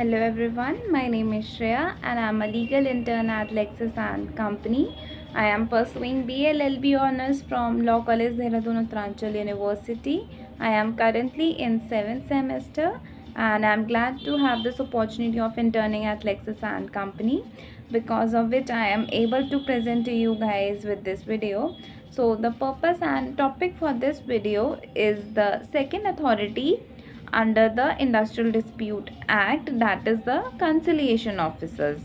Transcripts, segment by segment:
Hello everyone, my name is Shreya and I am a legal intern at Lexis and Company. I am pursuing BLLB honors from Law College Dehradun Uttaranchal University. I am currently in 7th semester and I am glad to have this opportunity of interning at Lexis and Company, because of which I am able to present to you guys with this video. So the purpose and topic for this video is the second authority under the Industrial Dispute Act, that is the conciliation officers.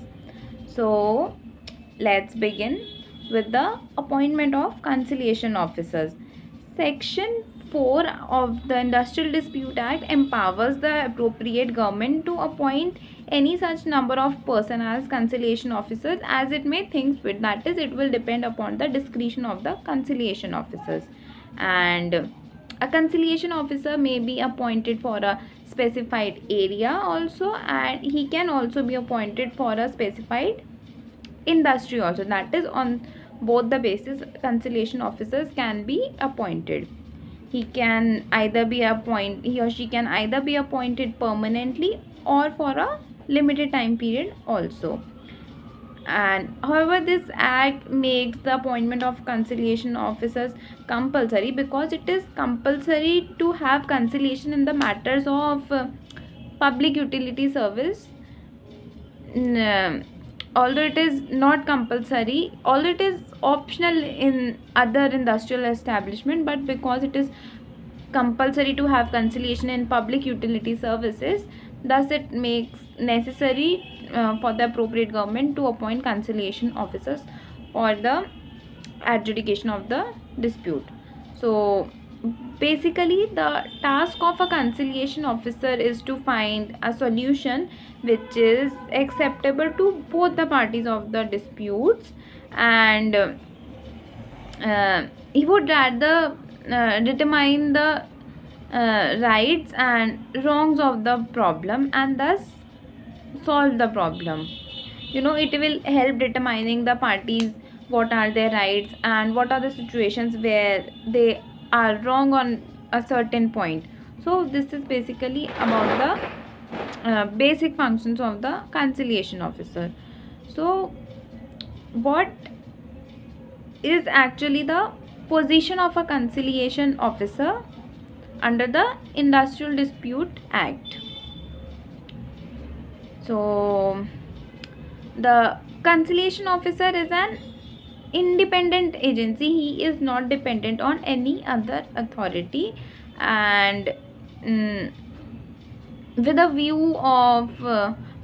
So let's begin with the appointment of conciliation officers. Section 4 of the Industrial Dispute Act empowers the appropriate government to appoint any such number of person as conciliation officers as it may think fit. That is, it will depend upon the discretion of the conciliation officers. And a conciliation officer may be appointed for a specified area also, and he can also be appointed for a specified industry also. That is, on both the basis conciliation officers can be appointed. He or she can either be appointed permanently or for a limited time period also. And however, this act makes the appointment of conciliation officers compulsory, because it is compulsory to have conciliation in the matters of public utility service. Although it is not compulsory, although it is optional in other industrial establishment, but because it is compulsory to have conciliation in public utility services, thus it makes necessary for the appropriate government to appoint conciliation officers for the adjudication of the dispute. So basically, the task of a conciliation officer is to find a solution which is acceptable to both the parties of the disputes, and he would rather determine the rights and wrongs of the problem and thus solve the problem. It will help determining the parties what are their rights and what are the situations where they are wrong on a certain point. So this is basically about the basic functions of the conciliation officer. So what is actually the position of a conciliation officer under the Industrial Dispute Act? So the conciliation officer is an independent agency. He is not dependent on any other authority, and with a view of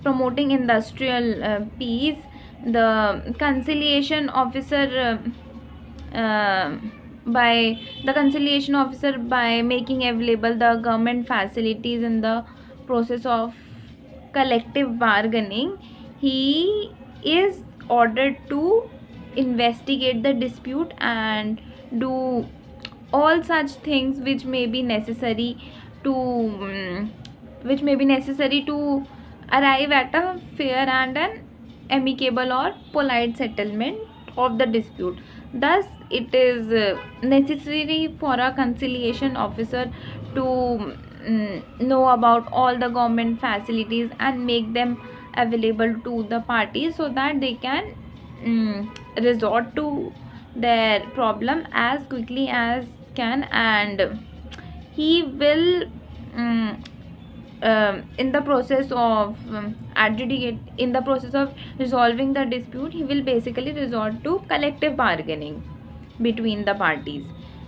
promoting industrial peace, the conciliation officer by making available the government facilities in the process of collective bargaining, he is ordered to investigate the dispute and do all such things which may be necessary to arrive at a fair and an amicable or polite settlement of the dispute. Thus it is necessary for a conciliation officer to know about all the government facilities and make them available to the parties so that they can resort to their problem as quickly as can, and he will in the process of resolving the dispute, he will basically resort to collective bargaining between the parties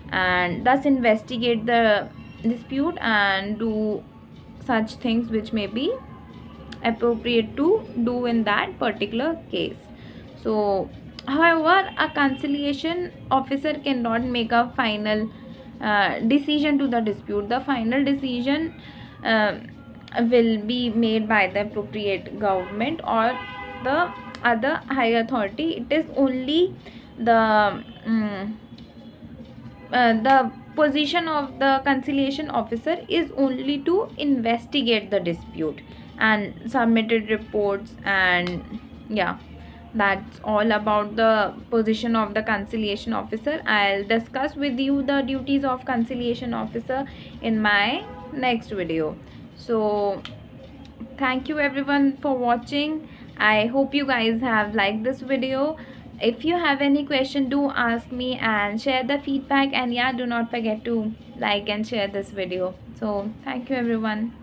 and thus investigate the dispute and do such things which may be appropriate to do in that particular case. So however, a conciliation officer cannot make a final decision to the dispute. The final decision will be made by the appropriate government or the other high authority. It is only the position of the conciliation officer is only to investigate the dispute and submitted reports, and yeah, that's all about the position of the conciliation officer. I'll discuss with you the duties of conciliation officer in my next video. So thank you everyone for watching. I hope you guys have liked this video. If you have any question, do ask me and share the feedback, and yeah, do not forget to like and share this video. So thank you everyone.